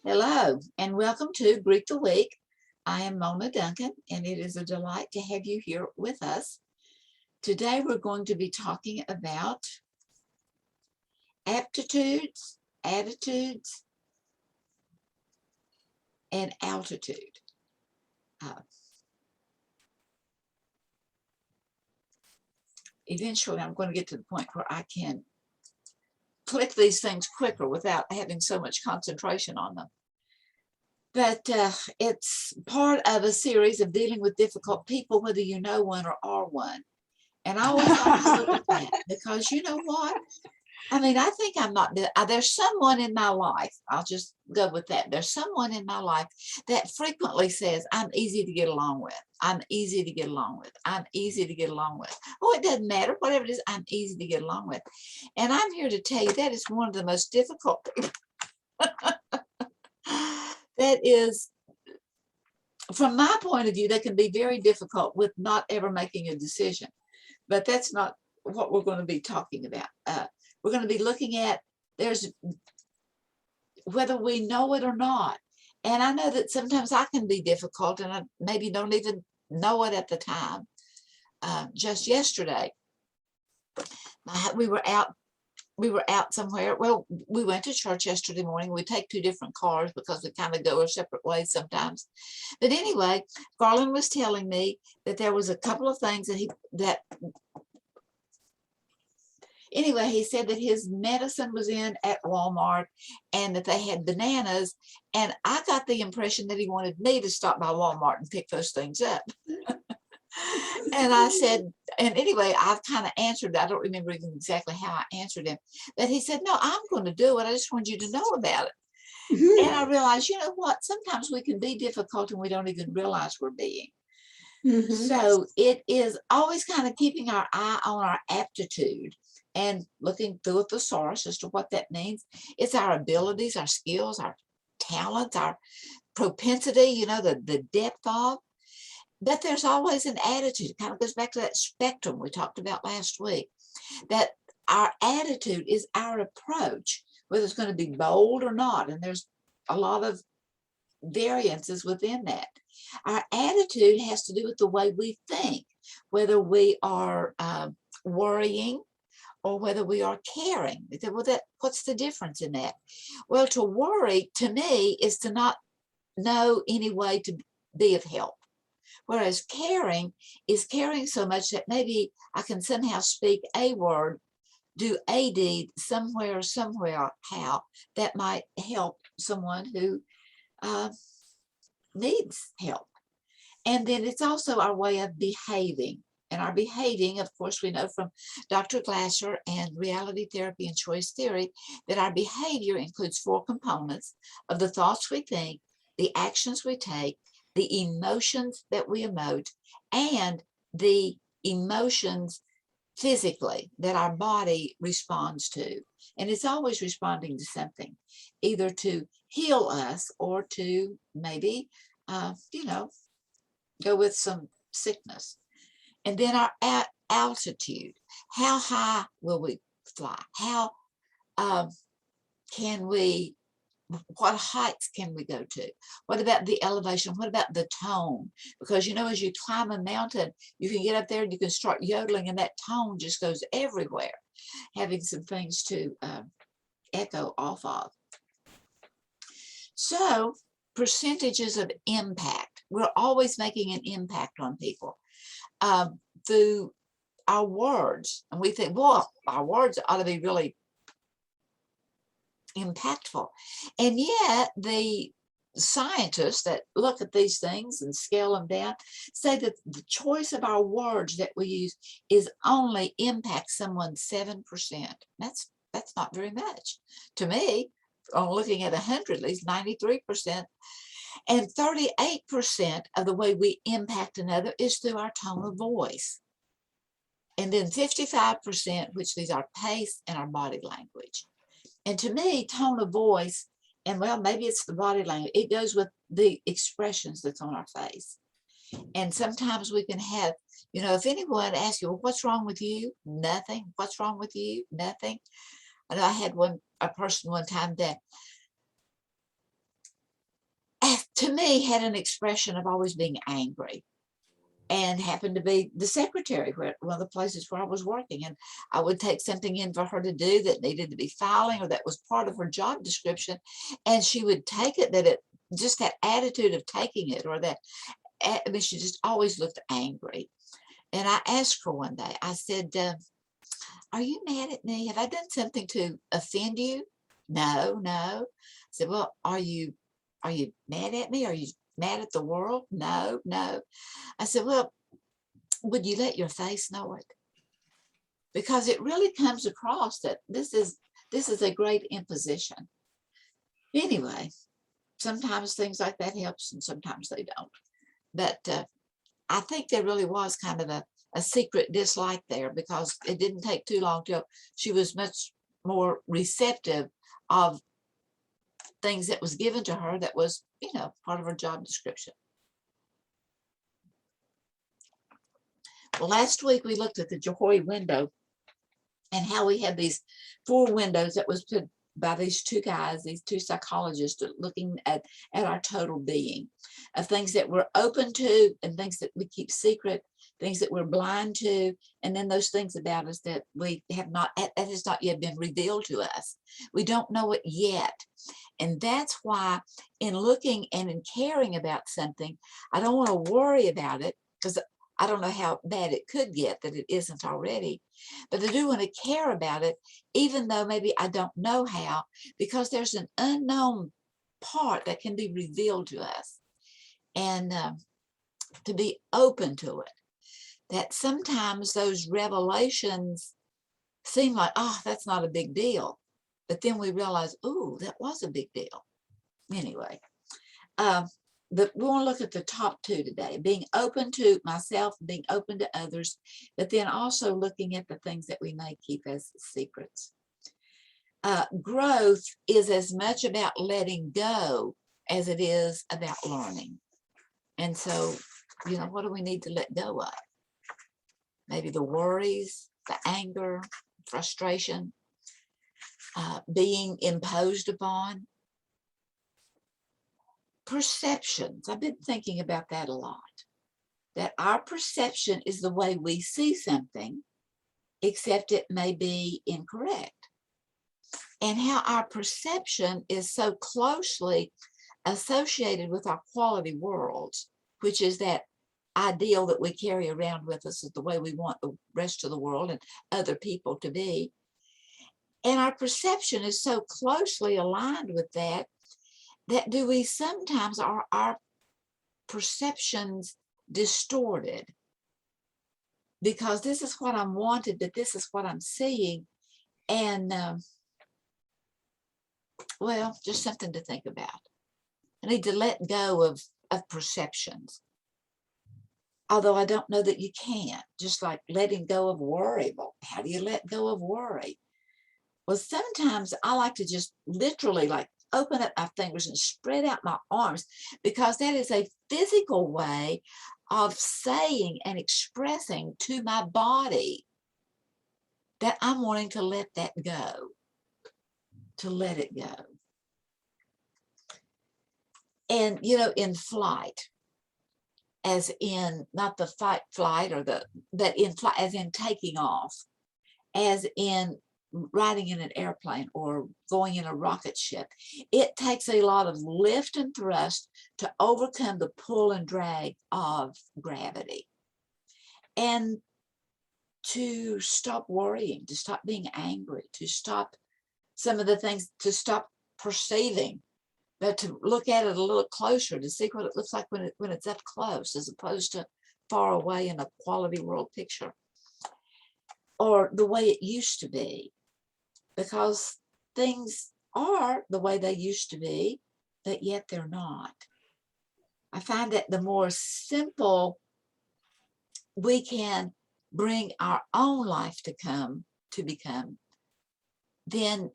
Hello and welcome to Greek the Week. I am Mona Duncan and it is a delight to have you here with us. Today we're going to be talking about aptitudes, attitudes, and altitude. Eventually I'm going to get to the point where I can click these things quicker without having so much concentration on them. But it's part of a series of dealing with difficult people, whether you know one or are one. And I always like to look at that because you know what? I mean, I think I'm not, there's someone in my life, I'll just go with that. There's someone in my life that frequently says, I'm easy to get along with. I'm easy to get along with. I'm easy to get along with. Oh, it doesn't matter. Whatever it is, I'm easy to get along with. And I'm here to tell you that is one of the most difficult people. That is, from my point of view, they can be very difficult with not ever making a decision. But that's not what we're going to be talking about. We're going to be looking at there's whether we know it or not. And I know that sometimes I can be difficult and I maybe don't even know it at the time. Just yesterday, we were out somewhere. Well, we went to church yesterday morning. We take two different cars because we kind of go our separate ways sometimes. But anyway, Garland was telling me that there was a couple of things anyway, he said that his medicine was in at Walmart and that they had bananas. And I got the impression that he wanted me to stop by Walmart and pick those things up. And I said, and anyway, I've kind of answered, I don't remember even exactly how I answered him, but he said, no, I'm going to do it. I just want you to know about it. And I realized, you know what, sometimes we can be difficult and we don't even realize we're being. So it is always kind of keeping our eye on our aptitude and looking through a thesaurus as to what that means. It's our abilities, our skills, our talents, our propensity, you know, the depth of. But there's always an attitude. It kind of goes back to that spectrum we talked about last week, that our attitude is our approach, whether it's going to be bold or not. And there's a lot of variances within that. Our attitude has to do with the way we think, whether we are worrying or whether we are caring. Well, what's the difference in that? Well, to worry, to me, is to not know any way to be of help. Whereas caring is caring so much that maybe I can somehow speak a word, do a deed somewhere, how that might help someone who needs help. And then it's also our way of behaving. And our behaving, of course, we know from Dr. Glasser and reality therapy and choice theory that our behavior includes four components of the thoughts we think, the actions we take, the emotions that we emote, and the emotions physically that our body responds to. And it's always responding to something, either to heal us or to maybe, go with some sickness. And then our altitude. How high will we fly? How what heights can we go to? What about the elevation? What about the tone? Because, you know, as you climb a mountain, you can get up there and you can start yodeling and that tone just goes everywhere, having some things to echo off of. So percentages of impact. We're always making an impact on people through our words. And we think, well, our words ought to be really impactful. And yet the scientists that look at these things and scale them down say that the choice of our words that we use is only impacts someone 7%. That's not very much. To me, on looking at 100, at least 93%. And 38% of the way we impact another is through our tone of voice. And then 55%, which is our pace and our body language. And to me, tone of voice, and well, maybe it's the body language, it goes with the expressions that's on our face. And sometimes we can have, you know, if anyone asks you, well, what's wrong with you? Nothing. What's wrong with you? Nothing. And I had a person one time that to me, had an expression of always being angry, and happened to be the secretary where one of the places where I was working. And I would take something in for her to do that needed to be filing or that was part of her job description. And she would take it, that it just that attitude of taking it, or that, I mean, she just always looked angry. And I asked her one day, I said, are you mad at me? Have I done something to offend you? No, no. I said, well, are you mad at me? Are you mad at the world? No, no. I said, well, would you let your face know it? Because it really comes across that this is a great imposition. Anyway, sometimes things like that helps and sometimes they don't. But I think there really was kind of a secret dislike there, because it didn't take too long till she was much more receptive of things that was given to her that was, part of her job description. Well, last week we looked at the Joy window and how we had these 4 windows that was put by these 2 guys, these 2 psychologists, looking at our total being, of things that we're open to and things that we keep secret, things that we're blind to, and then those things about us that we have not, that has not yet been revealed to us. We don't know it yet. And that's why in looking and in caring about something, I don't want to worry about it, because I don't know how bad it could get that it isn't already, but I do want to care about it, even though maybe I don't know how, because there's an unknown part that can be revealed to us, and to be open to it. That sometimes those revelations seem like, oh, that's not a big deal, but then we realize, oh, that was a big deal. Anyway, we want to look at the top 2 today, being open to myself, being open to others, but then also looking at the things that we may keep as secrets. Growth is as much about letting go as it is about learning. And so, what do we need to let go of? Maybe the worries, the anger, frustration, being imposed upon. Perceptions. I've been thinking about that a lot. That our perception is the way we see something, except it may be incorrect. And how our perception is so closely associated with our quality worlds, which is that ideal that we carry around with us as the way we want the rest of the world and other people to be. And our perception is so closely aligned with that do we sometimes are our perceptions distorted, because this is what I'm wanted, but this is what I'm seeing. And well, just something to think about. I need to let go of perceptions, although I don't know that you can. Just like letting go of worry. Well, how do you let go of worry? Well, sometimes I like to just literally open up my fingers and spread out my arms, because that is a physical way of saying and expressing to my body that I'm wanting to let that go, to let it go. And, in flight, as in not the fight, flight, or but in flight, as in taking off, as in riding in an airplane or going in a rocket ship, it takes a lot of lift and thrust to overcome the pull and drag of gravity, and to stop worrying, to stop being angry, to stop some of the things, to stop perceiving, but to look at it a little closer, to see what it looks like when it's up close, as opposed to far away in a quality world picture, or the way it used to be. Because things are the way they used to be, but yet they're not. I find that the more simple we can bring our own life to become, then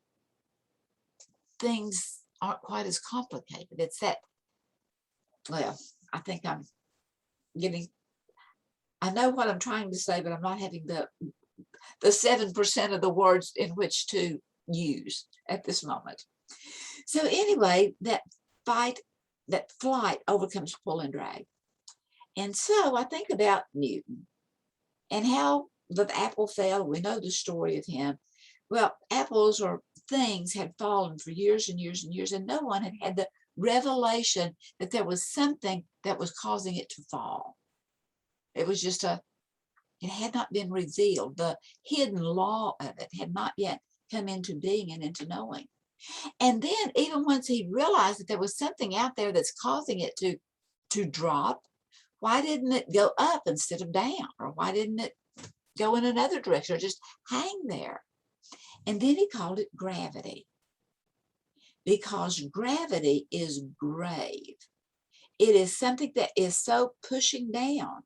things aren't quite as complicated. It's that, well, I think I know what I'm trying to say, but I'm not having the 7% of the words in which to use at this moment. So anyway, that fight that flight overcomes pull and drag. And so I think about Newton and how the apple fell. We know the story of him. Well, apples or things had fallen for years and years and years, and no one had had the revelation that there was something that was causing it to fall. It was just it had not been revealed. The hidden law of it had not yet come into being and into knowing. And then even once he realized that there was something out there that's causing it to drop, why didn't it go up instead of down? Or why didn't it go in another direction or just hang there? And then he called it gravity, because gravity is grave. It is something that is so pushing down.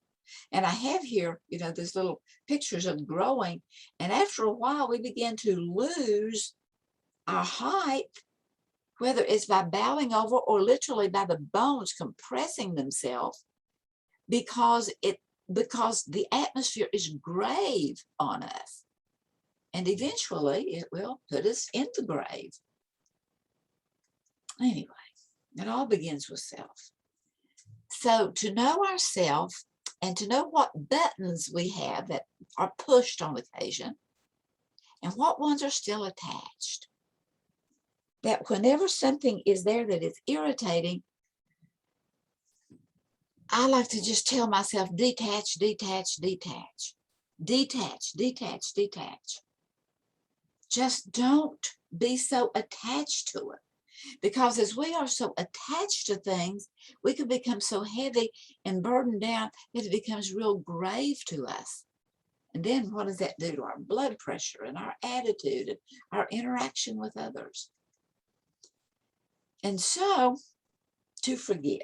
And I have here, these little pictures of growing. And after a while, we begin to lose our height, whether it's by bowing over or literally by the bones compressing themselves, because the atmosphere is grave on us. And eventually it will put us in the grave. Anyway, it all begins with self. So to know ourselves and to know what buttons we have that are pushed on occasion and what ones are still attached. That whenever something is there that is irritating, I like to just tell myself, detach, detach, detach, detach, detach, detach. Just don't be so attached to it. Because as we are so attached to things, we can become so heavy and burdened down that it becomes real grave to us. And then what does that do to our blood pressure and our attitude and our interaction with others? And so, to forgive.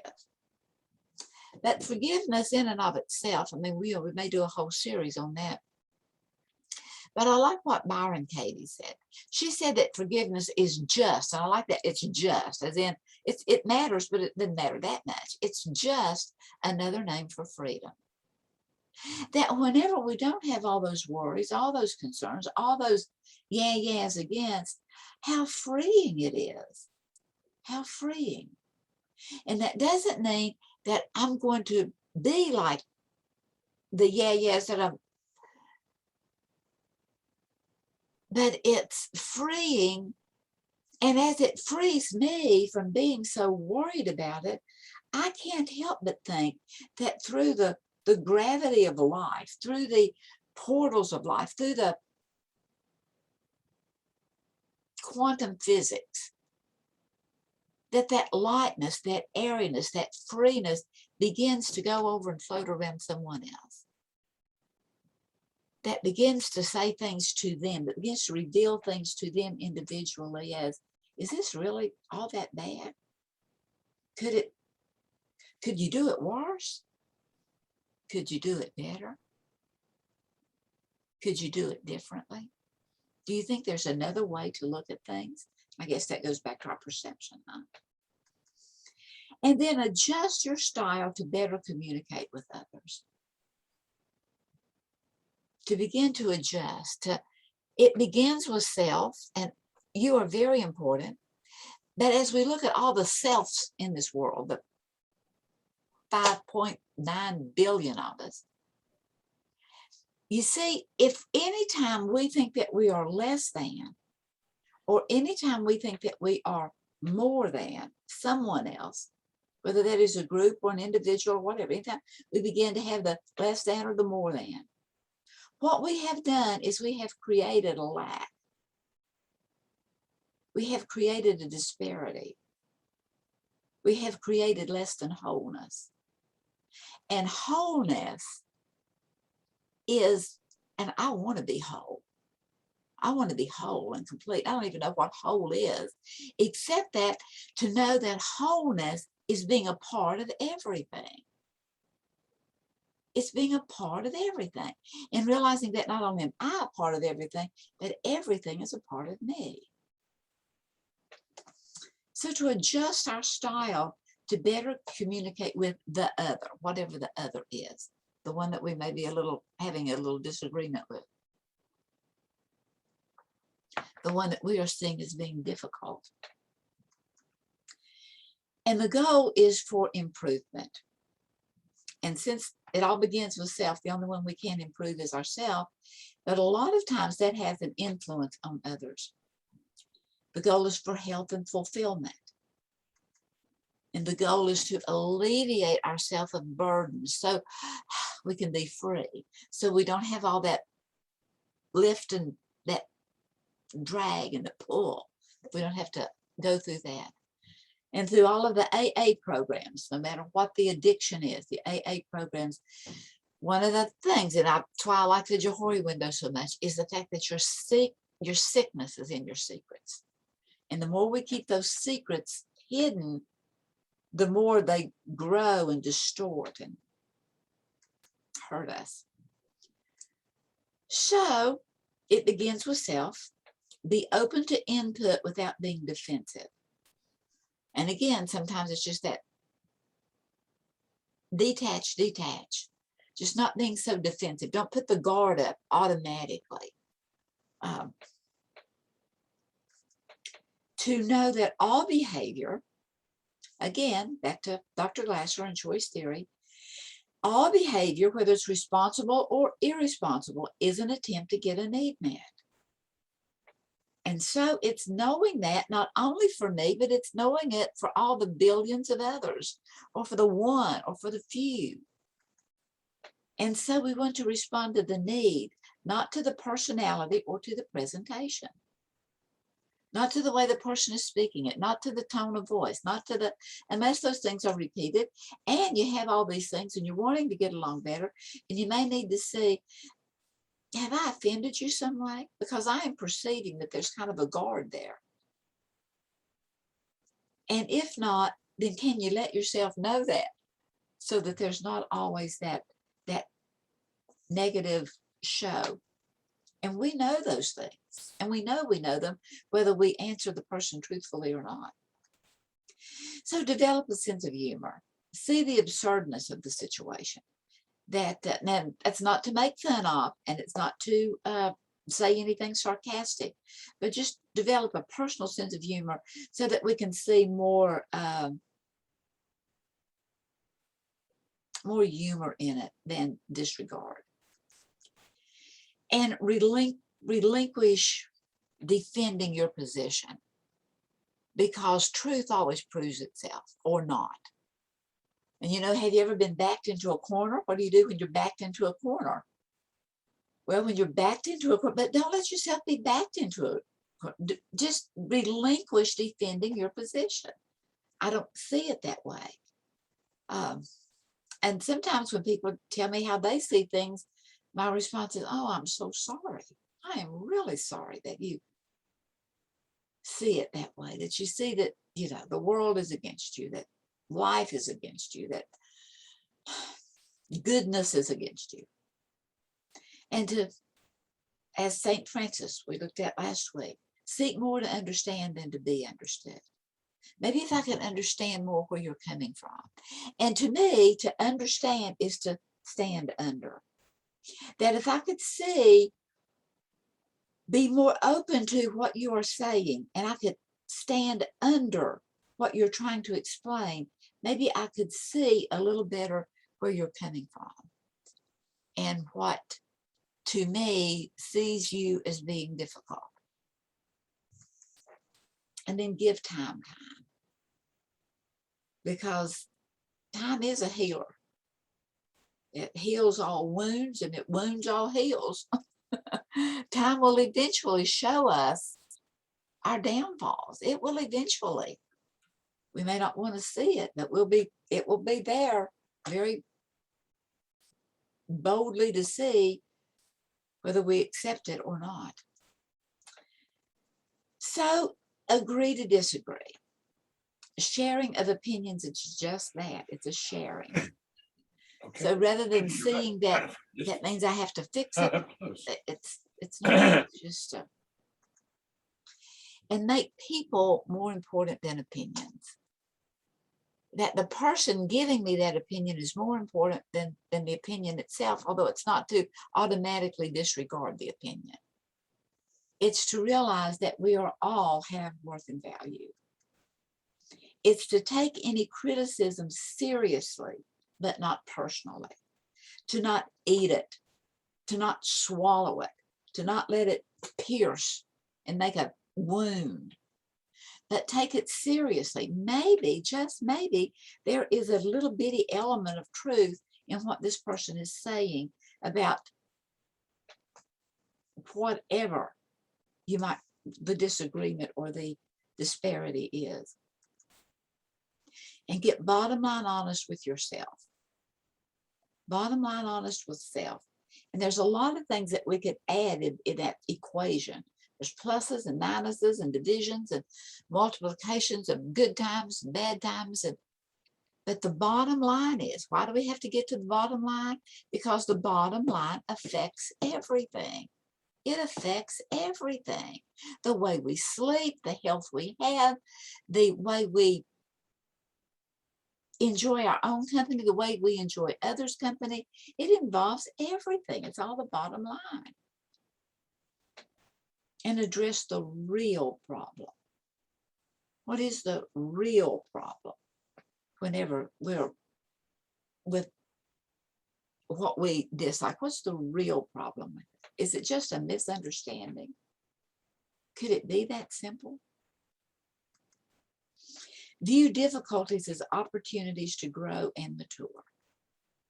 That forgiveness in and of itself, we may do a whole series on that. But I like what Byron Katie said. She said that forgiveness is just, and I like that it's just, as in it matters, but it doesn't matter that much. It's just another name for freedom. That whenever we don't have all those worries, all those concerns, all those yeahs against, how freeing it is. How freeing. And that doesn't mean that I'm going to be like the yeahs that I'm, but it's freeing. And as it frees me from being so worried about it, I can't help but think that through the gravity of life, through the portals of life, through the quantum physics, that lightness, that airiness, that freeness begins to go over and float around someone else. That begins to say things to them, that begins to reveal things to them individually as, is this really all that bad? Could you do it worse? Could you do it better? Could you do it differently? Do you think there's another way to look at things? I guess that goes back to our perception, huh? And then adjust your style to better communicate with others. To begin to adjust. It begins with self, and you are very important. But as we look at all the selves in this world, the 5.9 billion of us, you see, if anytime we think that we are less than, or anytime we think that we are more than someone else, whether that is a group or an individual or whatever, anytime we begin to have the less than or the more than, what we have done is we have created a lack. We have created a disparity. We have created less than wholeness. And wholeness is, and I want to be whole. I want to be whole and complete. I don't even know what whole is, except that to know that wholeness is being a part of everything. It's being a part of everything. And realizing that not only am I a part of everything, but everything is a part of me. So to adjust our style to better communicate with the other, whatever the other is, the one that we may be having a little disagreement with, the one that we are seeing as being difficult. And the goal is for improvement. And since it all begins with self, the only one we can improve is ourselves. But a lot of times that has an influence on others. The goal is for health and fulfillment. And the goal is to alleviate ourselves of burdens so we can be free. So we don't have all that lift and that drag and the pull. We don't have to go through that. And through all of the AA programs, no matter what the addiction is, the AA programs, one of the things, and that's why I like the Johari window so much, is the fact that your sickness is in your secrets. And the more we keep those secrets hidden, the more they grow and distort and hurt us. So it begins with self. Be open to input without being defensive. And again, sometimes it's just that detach, just not being so defensive. Don't put the guard up automatically. To know that all behavior, again, back to Dr. Glasser and choice theory, all behavior, whether it's responsible or irresponsible, is an attempt to get a need met. And so it's knowing that not only for me, but it's knowing it for all the billions of others, or for the one, or for the few. And so we want to respond to the need, not to the personality or to the presentation, not to the way the person is speaking it, not to the tone of voice, not to the, unless those things are repeated, and you have all these things and you're wanting to get along better, and you may need to see, have I offended you some way? Because I am perceiving that there's kind of a guard there. And if not, then can you let yourself know that, so that there's not always that negative show. And we know those things, and we know them, whether we answer the person truthfully or not. So develop a sense of humor. See the absurdness of the situation. Now, that's not to make fun of, and it's not to say anything sarcastic, but just develop a personal sense of humor so that we can see more humor in it than disregard. And relinquish defending your position, because truth always proves itself, or not. And have you ever been backed into a corner? What do you do when you're backed into a corner? Well, when you're backed into a corner, but don't let yourself be backed into a corner. Just relinquish defending your position. I don't see it that way. And sometimes when people tell me how they see things, my response is, oh, I'm so sorry. I am really sorry that you see it that way, that you see that, the world is against you, that life is against you, that goodness is against you. And to, as St. Francis, we looked at last week, seek more to understand than to be understood. Maybe if I can understand more where you're coming from. And to me, to understand is to stand under. That if I could be more open to what you are saying, and I could stand under what you're trying to explain, maybe I could see a little better where you're coming from and what, to me, sees you as being difficult. And then give time, because time is a healer. It heals all wounds, and it wounds all heals. Time will eventually show us our downfalls. It will eventually. We may not want to see it, but it will be there very boldly to see whether we accept it or not. So agree to disagree. Sharing of opinions, it's just that. It's a sharing. Okay. So rather than seeing that means I have to fix it, it's not. It's just and make people more important than opinions. That the person giving me that opinion is more important than the opinion itself, although it's not to automatically disregard the opinion. It's to realize that we all have worth and value. It's to take any criticism seriously, but not personally, to not eat it, to not swallow it, to not let it pierce and make a wound, but take it seriously. Maybe, just maybe, there is a little bitty element of truth in what this person is saying about whatever the disagreement or the disparity is. And get bottom line honest with yourself. Bottom line honest with self. And there's a lot of things that we could add in that equation. There's pluses and minuses and divisions and multiplications of good times and bad times. But the bottom line is, why do we have to get to the bottom line? Because the bottom line affects everything. It affects everything. The way we sleep, the health we have, the way we enjoy our own company, the way we enjoy others' company. It involves everything. It's all the bottom line. And address the real problem. What is the real problem? Whenever we're with what we dislike, what's the real problem with it? Is it just a misunderstanding? Could it be that simple? View difficulties as opportunities to grow and mature.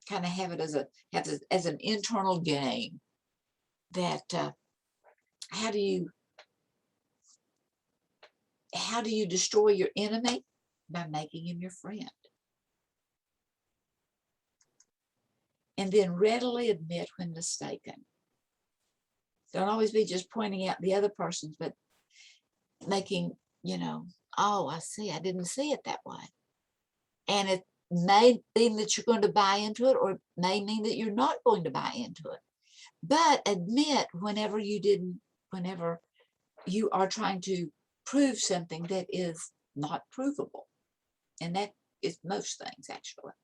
Kind of have it as an internal game. That how do you destroy your enemy? By making him your friend. And then readily admit when mistaken. Don't always be just pointing out the other person's, but making, oh, I see, I didn't see it that way. And it may mean that you're going to buy into it, or it may mean that you're not going to buy into it. But admit whenever you are trying to prove something that is not provable. And that is most things, actually.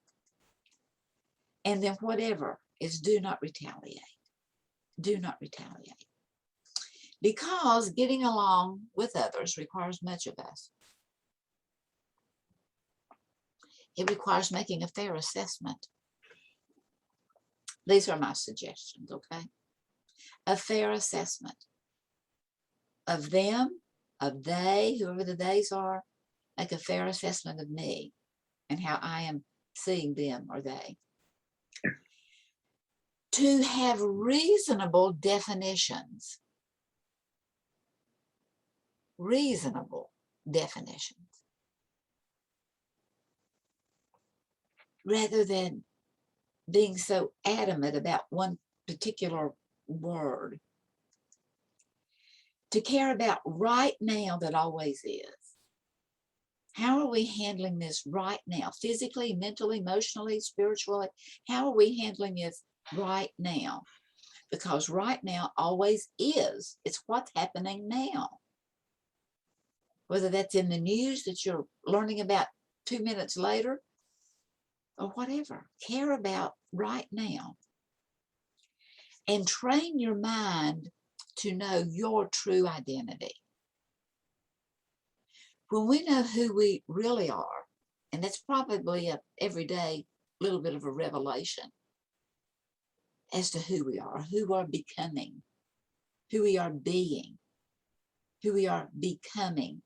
And then whatever is, do not retaliate. Do not retaliate. Because getting along with others requires much of us. It requires making a fair assessment. These are my suggestions, okay? A fair assessment of them, of they, whoever the theys are. Make a fair assessment of me and how I am seeing them or they. To have reasonable definitions. Reasonable definitions. Rather than being so adamant about one particular word. To care about right now that always is. How are we handling this right now? Physically, mentally, emotionally, spiritually? How are we handling this right now? Because right now always is. It's what's happening now. Whether that's in the news that you're learning about 2 minutes later, or whatever. Care about right now. And train your mind to know your true identity. When we know who we really are, and that's probably a everyday little bit of a revelation as to who we are becoming, who we are being, who we are becoming,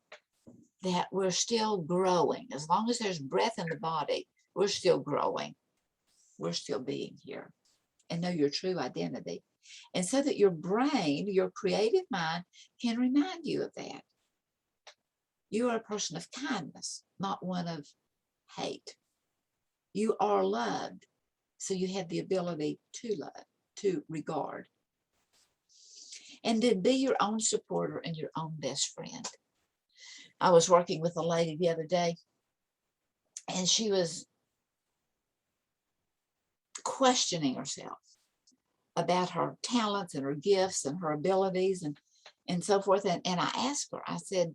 that we're still growing. As long as there's breath in the body, we're still growing. We're still being here. And know your true identity. And so that your brain, your creative mind, can remind you of that. You are a person of kindness, not one of hate. You are loved, so you have the ability to love, to regard. And then be your own supporter and your own best friend. I was working with a lady the other day, and she was questioning herself about her talents and her gifts and her abilities and so forth. And I asked her, I said,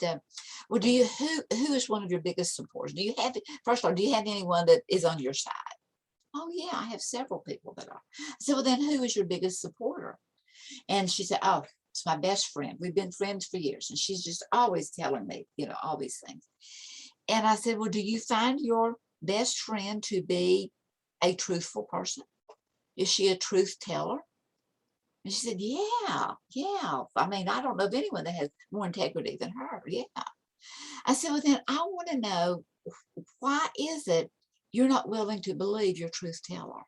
well, who is one of your biggest supporters? First of all, do you have anyone that is on your side? Oh yeah, I have several people that are. I said, well, then who is your biggest supporter? And she said, oh, it's my best friend. We've been friends for years. And she's just always telling me, all these things. And I said, well, do you find your best friend to be a truthful person? Is she a truth teller? And she said, yeah, yeah. I mean, I don't know of anyone that has more integrity than her. Yeah. I said, well, then I want to know, why is it you're not willing to believe your truth teller?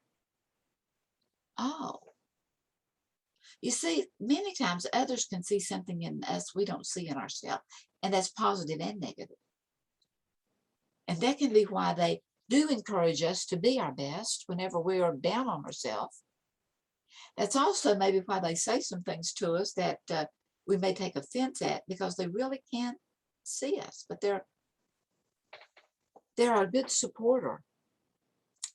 Oh, you see, many times others can see something in us we don't see in ourselves, and that's positive and negative. And that can be why they do encourage us to be our best whenever we are down on ourselves. That's also maybe why they say some things to us that we may take offense at, because they really can't see us, but they're a good supporter.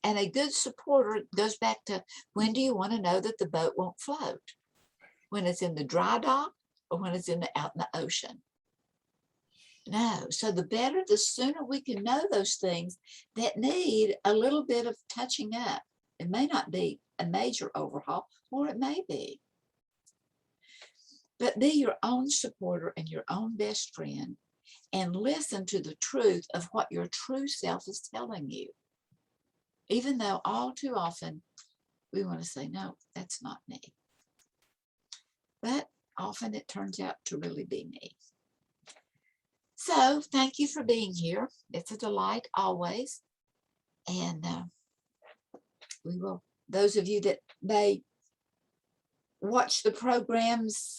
And a good supporter goes back to, when do you want to know that the boat won't float? When it's in the dry dock, or when it's out in the ocean? No. So the better, the sooner we can know those things that need a little bit of touching up. It may not be a major overhaul, or it may be. But be your own supporter and your own best friend, and listen to the truth of what your true self is telling you. Even though all too often we want to say, no, that's not me. But often it turns out to really be me. So thank you for being here. It's a delight always. And we will, those of you that may watch the programs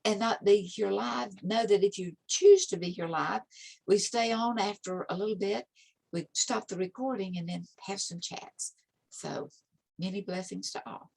and not be here live, know that if you choose to be here live, we stay on after a little bit. We stop the recording and then have some chats. So many blessings to all.